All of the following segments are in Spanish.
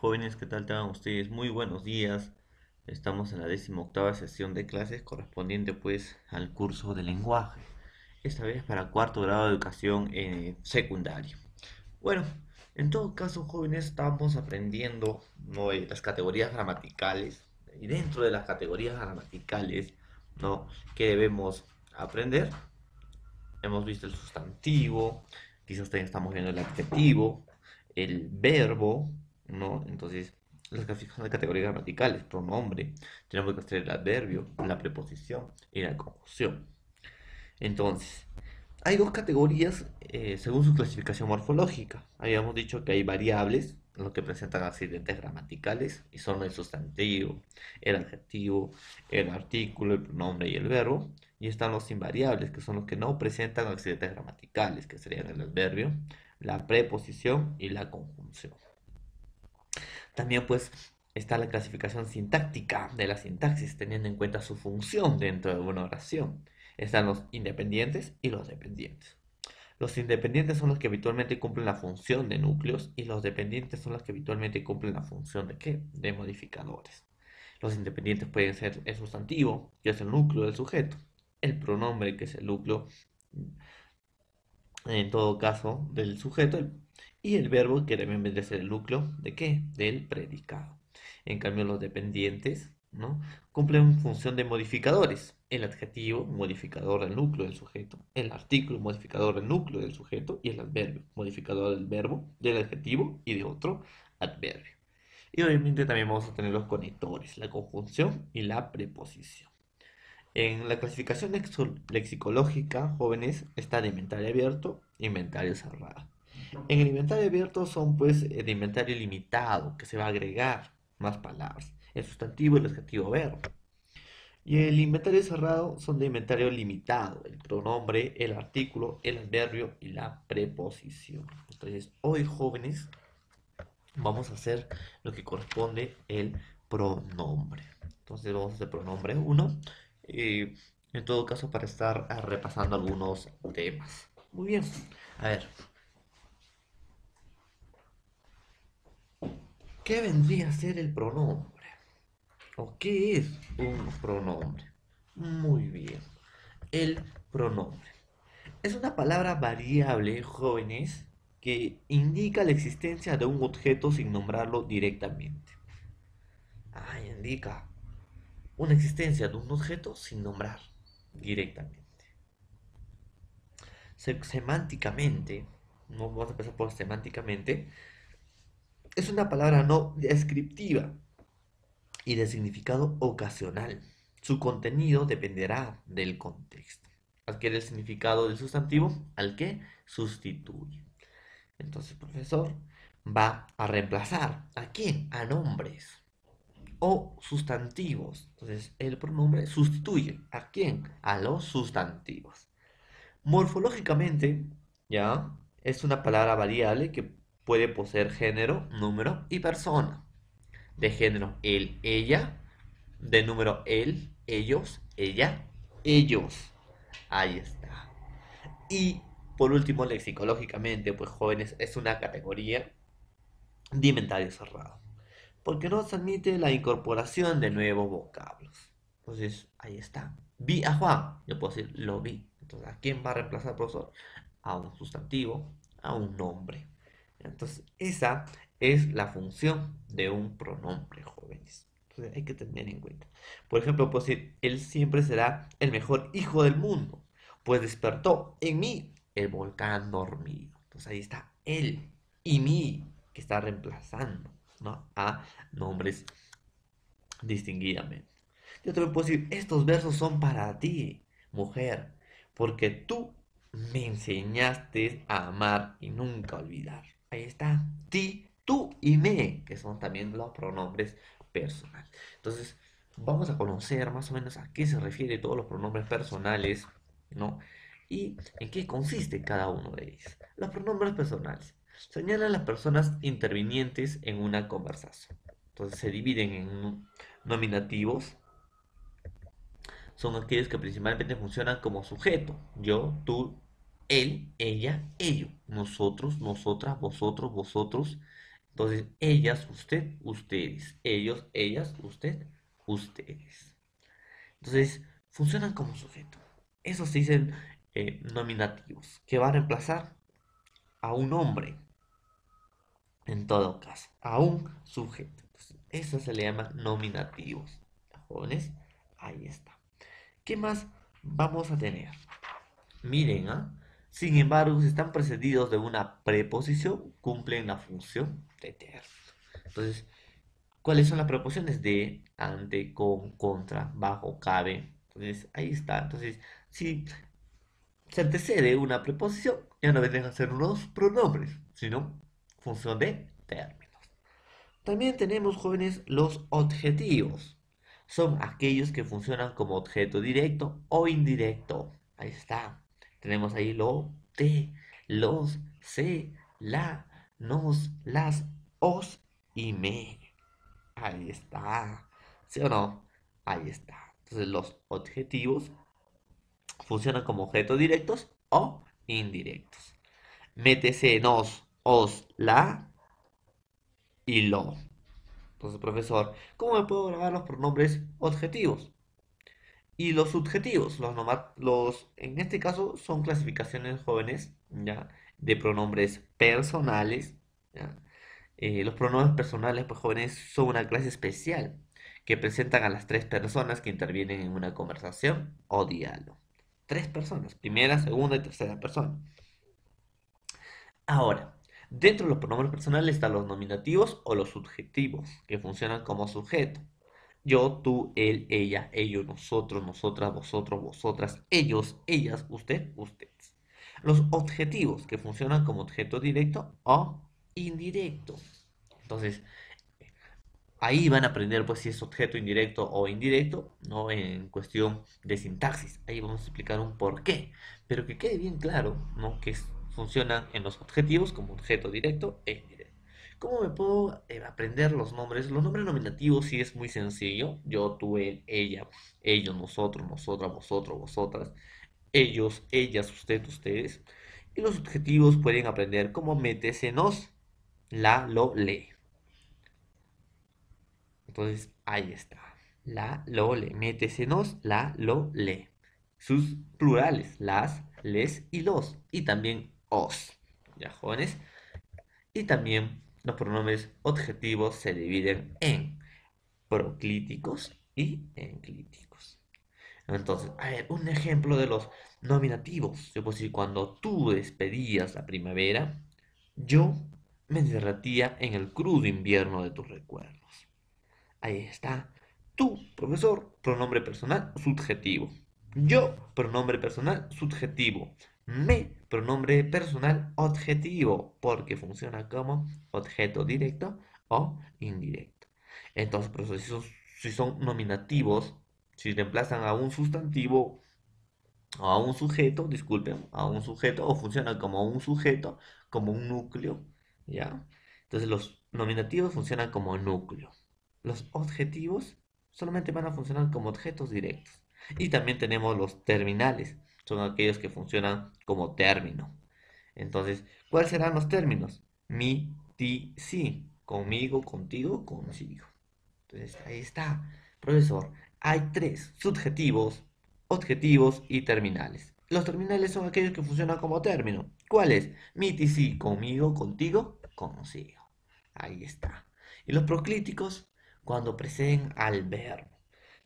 Jóvenes, ¿qué tal tengan ustedes? Muy buenos días. Estamos en la 18ª sesión de clases correspondiente pues al curso de lenguaje. Esta vez para cuarto grado de educación secundaria. Bueno, en todo caso, jóvenes, estamos aprendiendo, ¿no?, las categorías gramaticales. Y dentro de las categorías gramaticales, ¿no?, que debemos aprender. Hemos visto el sustantivo, quizás también estamos viendo el adjetivo, el verbo, ¿no? Entonces, las clasificaciones de categorías gramaticales, pronombre, tenemos que hacer el adverbio, la preposición y la conjunción. Entonces, hay dos categorías según su clasificación morfológica. Habíamos dicho que hay variables, lo que presentan accidentes gramaticales, y son el sustantivo, el adjetivo, el artículo, el pronombre y el verbo. Y están los invariables, que son los que no presentan accidentes gramaticales, que serían el adverbio, la preposición y la conjunción. También pues está la clasificación sintáctica de la sintaxis, teniendo en cuenta su función dentro de una oración. Están los independientes y los dependientes. Los independientes son los que habitualmente cumplen la función de núcleos y los dependientes son los que habitualmente cumplen la función de ¿qué? De modificadores. Los independientes pueden ser el sustantivo, que es el núcleo del sujeto, el pronombre, que es el núcleo, en todo caso, del sujeto, y el verbo, que también vendría a ser el núcleo de ¿qué? Del predicado. En cambio, los dependientes, ¿no?, cumplen función de modificadores. El adjetivo, modificador del núcleo del sujeto. El artículo, modificador del núcleo del sujeto. Y el adverbio, modificador del verbo, del adjetivo y de otro adverbio. Y obviamente también vamos a tener los conectores, la conjunción y la preposición. En la clasificación lexicológica, jóvenes, está de inventario abierto e inventario cerrado. En el inventario abierto son pues de inventario limitado, que se va a agregar más palabras, el sustantivo, el adjetivo, verbo. Y el inventario cerrado son de inventario limitado, el pronombre, el artículo, el adverbio y la preposición. Entonces, hoy, jóvenes, vamos a hacer lo que corresponde el pronombre. Entonces vamos a hacer pronombre uno, en todo caso para estar repasando algunos temas. Muy bien, a ver, ¿qué vendría a ser el pronombre? ¿O qué es un pronombre? Muy bien, el pronombre es una palabra variable, jóvenes, que indica la existencia de un objeto sin nombrarlo directamente. Ah, indica una existencia de un objeto sin nombrar directamente. Semánticamente, no vamos a empezar por semánticamente, es una palabra no descriptiva y de significado ocasional. Su contenido dependerá del contexto. Adquiere el significado del sustantivo al que sustituye. Entonces, el profesor va a reemplazar ¿a quién? A nombres o sustantivos. Entonces, el pronombre sustituye ¿a quién? A los sustantivos. Morfológicamente, ya, es una palabra variable que puede poseer género, número y persona. De género, él, ella. De número, él, ellos, ella, ellos. Ahí está. Y por último, lexicológicamente, pues jóvenes, es una categoría de inventario cerrado, porque no se admite la incorporación de nuevos vocablos. Entonces, ahí está. Vi a Juan, yo puedo decir lo vi. Entonces, ¿a quién va a reemplazar el profesor? A un sustantivo, a un nombre. Entonces, esa es la función de un pronombre, jóvenes. Entonces, hay que tener en cuenta. Por ejemplo, puedo decir, él siempre será el mejor hijo del mundo, pues despertó en mí el volcán dormido. Entonces, ahí está él y mí, que está reemplazando, ¿no?, a nombres distinguidamente. Yo también puedo decir, estos versos son para ti, mujer, porque tú me enseñaste a amar y nunca olvidar. Ahí está, ti, tú y me, que son también los pronombres personales. Entonces, vamos a conocer más o menos a qué se refiere todos los pronombres personales, ¿no? Y en qué consiste cada uno de ellos. Los pronombres personales señalan las personas intervinientes en una conversación. Entonces se dividen en nominativos, son aquellos que principalmente funcionan como sujeto. Yo, tú, él, ella, ello. Nosotros, nosotras, vosotros, vosotros Entonces, ellas, usted, ustedes. Ellos, ellas, usted, ustedes. Entonces, funcionan como sujeto. Esos se dicen nominativos, que va a reemplazar a un hombre, en todo caso, a un sujeto. Entonces, eso se le llama nominativos. Jóvenes, ahí está. ¿Qué más vamos a tener? Miren, ¿ah? Sin embargo, si están precedidos de una preposición, cumplen la función de término. Entonces, ¿cuáles son las preposiciones? De, ante, con, contra, bajo, cabe. Entonces, ahí está. Entonces, si se antecede una preposición, ya no vendrían a ser unos pronombres, sino función de términos. También tenemos, jóvenes, los objetivos. Son aquellos que funcionan como objeto directo o indirecto. Ahí está. Tenemos ahí lo, te, los, se, la, nos, las, os y me. Ahí está. ¿Sí o no? Ahí está. Entonces los objetivos funcionan como objetos directos o indirectos. Métese nos, os, la y lo. Entonces, profesor, ¿cómo me puedo grabar los pronombres objetivos? Y los subjetivos, en este caso son clasificaciones jóvenes, ¿ya? De pronombres personales, ¿ya? Los pronombres personales, pues jóvenes, son una clase especial que presentan a las tres personas que intervienen en una conversación o diálogo. Tres personas, primera, segunda y tercera persona. Ahora, dentro de los pronombres personales están los nominativos o los subjetivos, que funcionan como sujeto. Yo, tú, él, ella, ellos, nosotros, nosotras, vosotros, vosotras, ellos, ellas, usted, ustedes. Los objetivos, que funcionan como objeto directo o indirecto. Entonces, ahí van a aprender pues si es objeto indirecto o indirecto, ¿no? En cuestión de sintaxis. Ahí vamos a explicar un por qué. Pero que quede bien claro, ¿no? Que funcionan en los objetivos como objeto directo e indirecto. ¿Cómo me puedo aprender los nombres? Los nombres nominativos sí es muy sencillo. Yo, tú, él, ella, ellos, nosotros, nosotras, vosotros, vosotras, ellos, ellas, usted, ustedes. Y los objetivos pueden aprender como métese, nos, la, lo, le. Entonces, ahí está. La, lo, le. Métesenos, la, lo, le. Sus plurales, las, les y los. Y también os. ¿Ya, jóvenes? Y también los pronombres objetivos se dividen en proclíticos y enclíticos. Entonces, a ver, un ejemplo de los nominativos. Yo puedo decir, cuando tú despedías la primavera, yo me derretía en el crudo invierno de tus recuerdos. Ahí está. Tú, profesor, pronombre personal subjetivo. Yo, pronombre personal subjetivo. Me, pronombre personal objetivo, porque funciona como objeto directo o indirecto. Entonces, profesor, si son nominativos, si reemplazan a un sustantivo o a un sujeto, disculpen, a un sujeto, o funcionan como un sujeto, como un núcleo, ¿ya? Entonces los nominativos funcionan como núcleo. Los objetivos solamente van a funcionar como objetos directos. Y también tenemos los terminales, son aquellos que funcionan como término. Entonces, ¿cuáles serán los términos? Mi, ti, si, conmigo, contigo, consigo. Entonces, ahí está, profesor. Hay tres, subjetivos, objetivos y terminales. Los terminales son aquellos que funcionan como término. ¿Cuáles? Mi, ti, si, conmigo, contigo, consigo. Ahí está. Y los proclíticos, cuando preceden al verbo.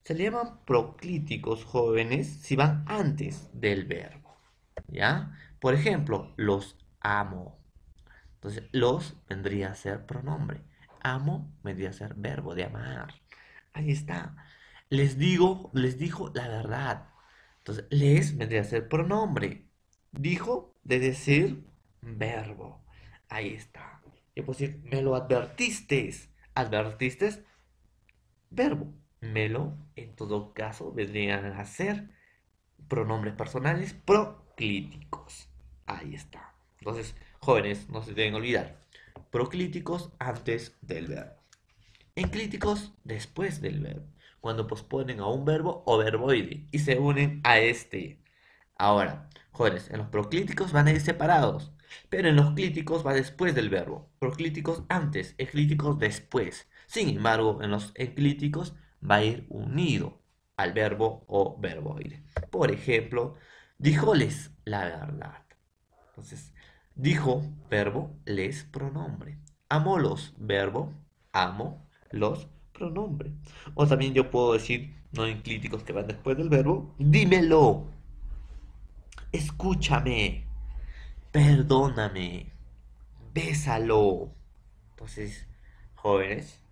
Se le llaman proclíticos jóvenes si van antes del verbo. ¿Ya? Por ejemplo, los amo. Entonces, los vendría a ser pronombre. Amo vendría a ser verbo de amar. Ahí está. Les dijo la verdad. Entonces, les vendría a ser pronombre. Dijo de decir verbo. Ahí está. Yo puedo decir, me lo advertiste. Advertiste, verbo. Me lo, en todo caso, vendrían a ser pronombres personales proclíticos. Ahí está. Entonces, jóvenes, no se deben olvidar. Proclíticos antes del verbo. Enclíticos después del verbo. Cuando posponen a un verbo o verboide y se unen a este. Ahora, jóvenes, en los proclíticos van a ir separados. Pero en los clíticos va después del verbo. Proclíticos antes, eclíticos después. Sin embargo, en los enclíticos va a ir unido al verbo o verboide. Por ejemplo, díjoles la verdad. Entonces, dijo, verbo, les, pronombre. Amólos, verbo, amo, los, pronombre. O también yo puedo decir, no enclíticos que van después del verbo, dímelo, escúchame, perdóname, bésalo. Entonces, jóvenes,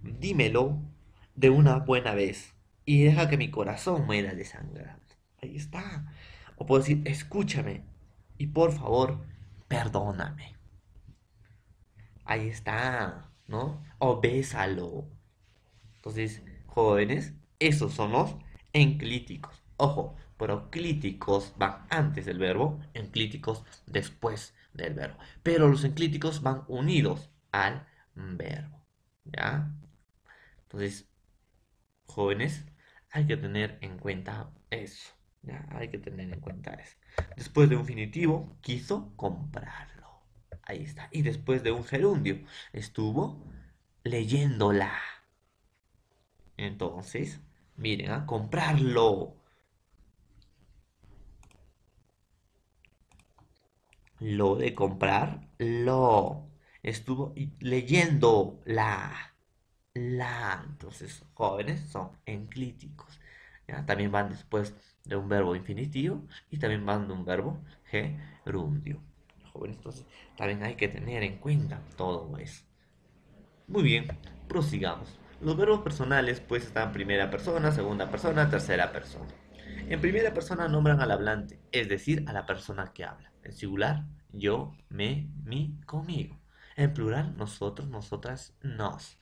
dímelo de una buena vez y deja que mi corazón muera desangrado. Ahí está. O puedo decir, escúchame y por favor, perdóname. Ahí está, ¿no? O bésalo. Entonces, jóvenes, esos son los enclíticos. Ojo, proclíticos van antes del verbo, enclíticos después del verbo. Pero los enclíticos van unidos al verbo. ¿Ya? Entonces, jóvenes, hay que tener en cuenta eso. ¿Ya? Hay que tener en cuenta eso. Después de un finitivo, quiso comprarlo. Ahí está. Y después de un gerundio, estuvo leyéndola. Entonces, miren, a comprarlo. Lo de comprar, lo. Estuvo leyendo la. Entonces, jóvenes son enclíticos. ¿Ya? También van después de un verbo infinitivo y también van de un verbo gerundio. Jóvenes, entonces también hay que tener en cuenta todo eso. Muy bien, prosigamos. Los verbos personales pues están primera persona, segunda persona, tercera persona. En primera persona nombran al hablante, es decir, a la persona que habla. En singular, yo, me, mi, conmigo. En plural, nosotros, nosotras, nos.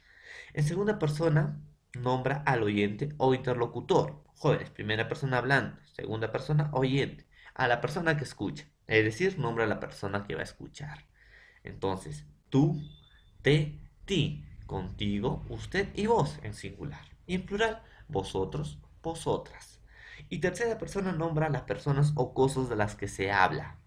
En segunda persona, nombra al oyente o interlocutor. Jóvenes, primera persona hablante, segunda persona oyente. A la persona que escucha, es decir, nombra a la persona que va a escuchar. Entonces, tú, te, ti, contigo, usted y vos en singular. Y en plural, vosotros, vosotras. Y tercera persona nombra a las personas o cosas de las que se habla.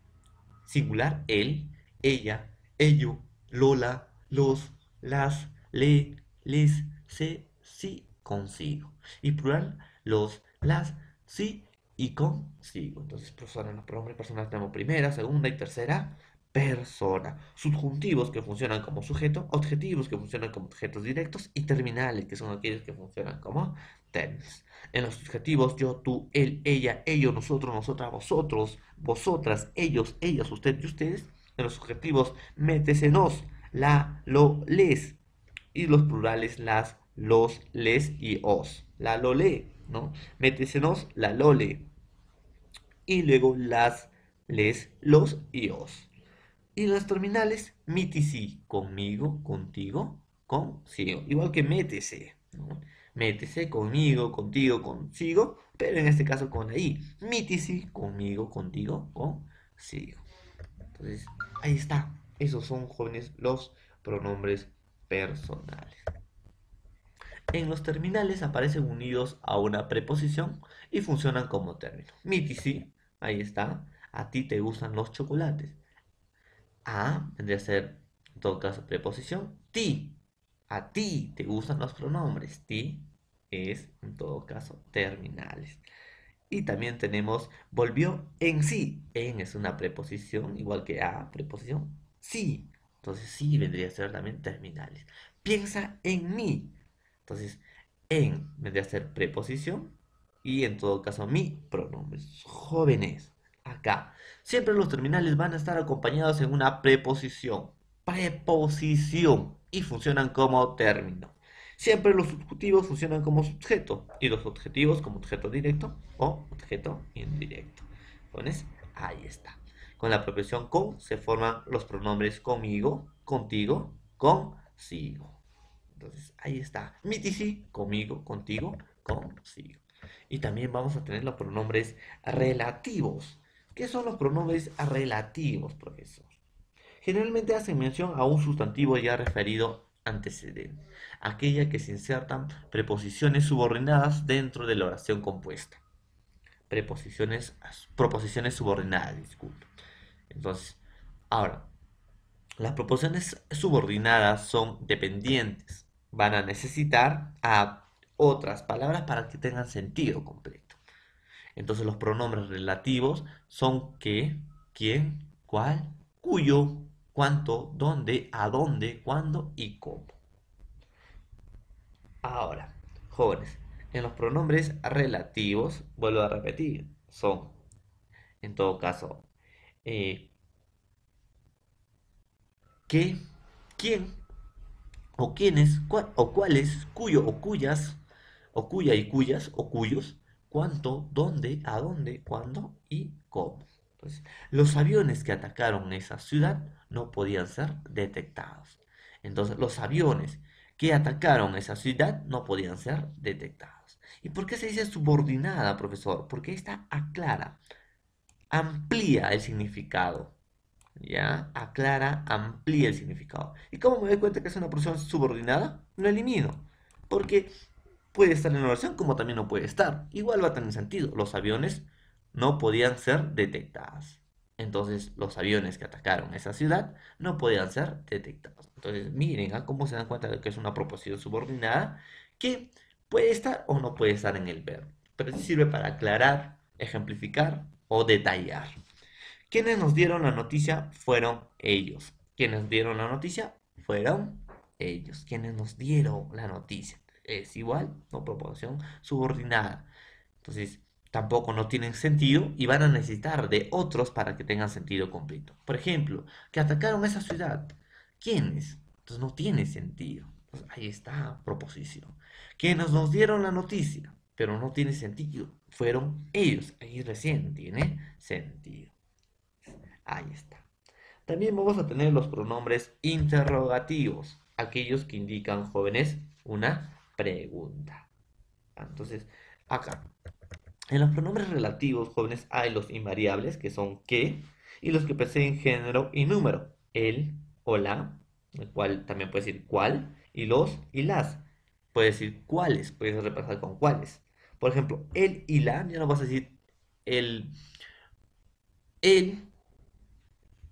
Singular, él, ella, ello, Lola, los, las, le, les, se, sí, consigo. Y plural, los, las, sí y consigo. Entonces, persona, los pronombres personales tenemos primera, segunda y tercera persona. Subjuntivos que funcionan como sujeto, objetivos que funcionan como objetos directos y terminales que son aquellos que funcionan como términos. En los subjetivos, yo, tú, él, ella, ellos, nosotros, nosotras, vosotros, vosotras, ellos, ellas, usted y ustedes. En los subjetivos, métese nos, la, lo, les. Y los plurales, las, los, les y os. La, lo, le, ¿no? Métese nos, la, lo, le. Y luego las, les, los y os. Y las terminales, mitisi, conmigo, contigo, consigo. Igual que métese, ¿no? Métese conmigo, contigo, consigo, pero en este caso con la i. Mitisi, conmigo, contigo, consigo. Entonces, ahí está. Esos son, jóvenes, los pronombres personales. En los terminales aparecen unidos a una preposición y funcionan como término. Mitisi, ahí está. A ti te gustan los chocolates. A vendría a ser, en todo caso, preposición. Ti. A ti te gustan los pronombres. Ti es, en todo caso, terminales. Y también tenemos volvió en sí. En es una preposición, igual que a, preposición. Sí. Entonces sí vendría a ser también terminales. Piensa en mí. Entonces, en vendría a ser preposición. Y en todo caso, mi pronombres. Jóvenes. Acá. Siempre los terminales van a estar acompañados en una preposición. Preposición. Y funcionan como término. Siempre los subjuntivos funcionan como sujeto y los objetivos como objeto directo o objeto indirecto. ¿Pones? Ahí está. Con la preposición con se forman los pronombres conmigo, contigo, consigo. Entonces, ahí está. Mitisi, conmigo, contigo, consigo. Y también vamos a tener los pronombres relativos. ¿Qué son los pronombres relativos, profesor? Generalmente hacen mención a un sustantivo ya referido antecedente, aquella que se insertan preposiciones subordinadas dentro de la oración compuesta. Proposiciones subordinadas, disculpe. Entonces, Ahora, las proposiciones subordinadas son dependientes. Van a necesitar a otras palabras para que tengan sentido completo. Entonces los pronombres relativos son qué, quién, cuál, cuyo, cuánto, dónde, a dónde, cuándo y cómo. Ahora, jóvenes, en los pronombres relativos, vuelvo a repetir, son, en todo caso, eh, qué, quién, o quiénes, o cuáles, cuyo o cuyas, o cuya y cuyas, o cuyos, cuánto, dónde, a dónde, cuándo y cómo. Entonces, los aviones que atacaron esa ciudad no podían ser detectados. Entonces, los aviones que atacaron esa ciudad no podían ser detectados. ¿Y por qué se dice subordinada, profesor? Porque esta aclara, amplía el significado. ¿Ya? Aclara, amplía el significado. ¿Y cómo me doy cuenta que es una porción subordinada? Lo elimino. Porque puede estar en la oración como también no puede estar. Igual va a tener sentido. Los aviones no podían ser detectados. Entonces, los aviones que atacaron esa ciudad no podían ser detectados. Entonces, miren cómo se dan cuenta de que es una proposición subordinada que puede estar o no puede estar en el verbo. Pero sirve para aclarar, ejemplificar o detallar. Quienes nos dieron la noticia fueron ellos. Quienes dieron la noticia fueron ellos. Quienes nos dieron la noticia. Es igual, no proporción subordinada. Entonces, tampoco no tienen sentido y van a necesitar de otros para que tengan sentido completo. Por ejemplo, que atacaron esa ciudad. ¿Quiénes? Entonces no tiene sentido. Entonces, ahí está proposición. Quienes nos dieron la noticia, pero no tiene sentido. Fueron ellos. Ahí recién tiene sentido. Ahí está. También vamos a tener los pronombres interrogativos, aquellos que indican, jóvenes, una pregunta. Entonces, acá, en los pronombres relativos, jóvenes, hay los invariables, que son qué, y los que poseen género y número, el o la, el cual también puede decir cuál, y los y las. Puede decir cuáles, puedes reemplazar con cuáles. Por ejemplo, el y la, ya no vas a decir el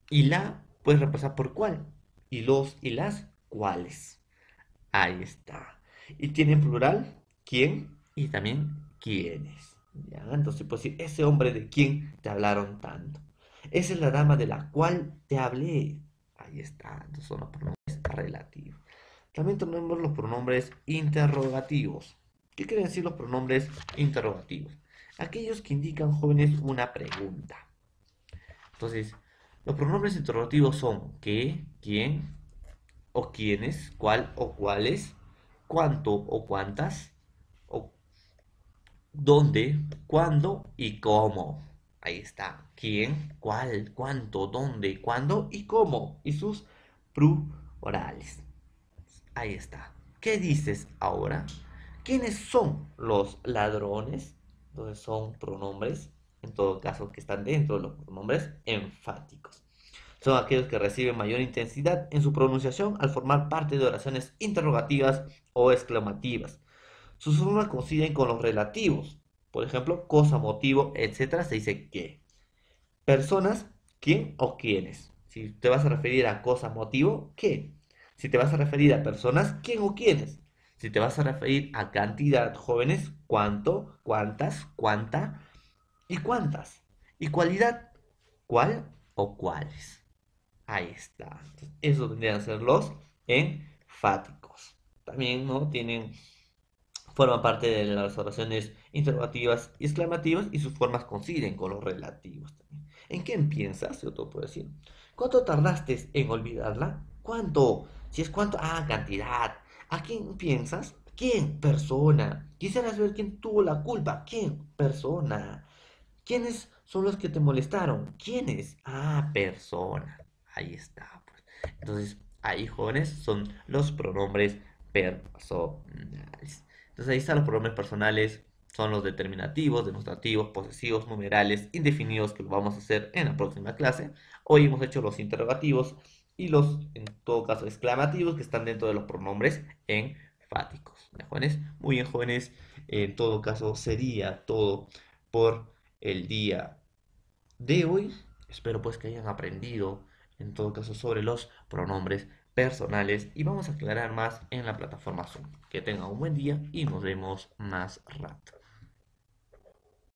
y la puedes reemplazar por cuál. Y los y las cuáles. Ahí está. Y tiene en plural quién y también quiénes. ¿Ya? Entonces, pues decir, ese hombre de quien te hablaron tanto. Esa es la dama de la cual te hablé. Ahí está. Entonces son los pronombres relativos. También tenemos los pronombres interrogativos. ¿Qué quieren decir los pronombres interrogativos? Aquellos que indican, jóvenes, una pregunta. Entonces, los pronombres interrogativos son qué, quién o quiénes, cuál o cuáles, cuánto o cuántas, o dónde, cuándo y cómo. Ahí está. ¿Quién, cuál, cuánto, dónde, cuándo y cómo? Y sus plurales. Ahí está. ¿Qué dices ahora? ¿Quiénes son los ladrones? Entonces son pronombres, en todo caso, que están dentro de los pronombres enfáticos. Son aquellos que reciben mayor intensidad en su pronunciación al formar parte de oraciones interrogativas o exclamativas. Sus formas coinciden con los relativos. Por ejemplo, cosa, motivo, etcétera, se dice qué. Personas, quién o quiénes. Si te vas a referir a cosa, motivo, qué. Si te vas a referir a personas, quién o quiénes. Si te vas a referir a cantidad, jóvenes, cuánto, cuántas, cuánta y cuántas. Y cualidad, cuál o cuáles. Ahí está. Entonces, esos tendrían que ser los enfáticos. También, ¿no? Forman parte de las oraciones interrogativas y exclamativas y sus formas coinciden con los relativos también. ¿En quién piensas? Yo te puedo decir. ¿Cuánto tardaste en olvidarla? ¿Cuánto? Si es cuánto, cantidad. ¿A quién piensas? ¿Quién? Persona. Quisiera saber quién tuvo la culpa. ¿Quién? Persona. ¿Quiénes son los que te molestaron? ¿Quiénes? Persona. Ahí está, pues. Entonces, ahí, jóvenes, son los pronombres personales. Entonces, ahí están los pronombres personales. Son los determinativos, demostrativos, posesivos, numerales, indefinidos, que lo vamos a hacer en la próxima clase. Hoy hemos hecho los interrogativos y los, en todo caso, exclamativos, que están dentro de los pronombres enfáticos. ¿Ya, jóvenes? Muy bien, jóvenes. En todo caso, sería todo por el día de hoy. Espero pues que hayan aprendido en todo caso sobre los pronombres personales y vamos a aclarar más en la plataforma Zoom. Que tengan un buen día y nos vemos más rato.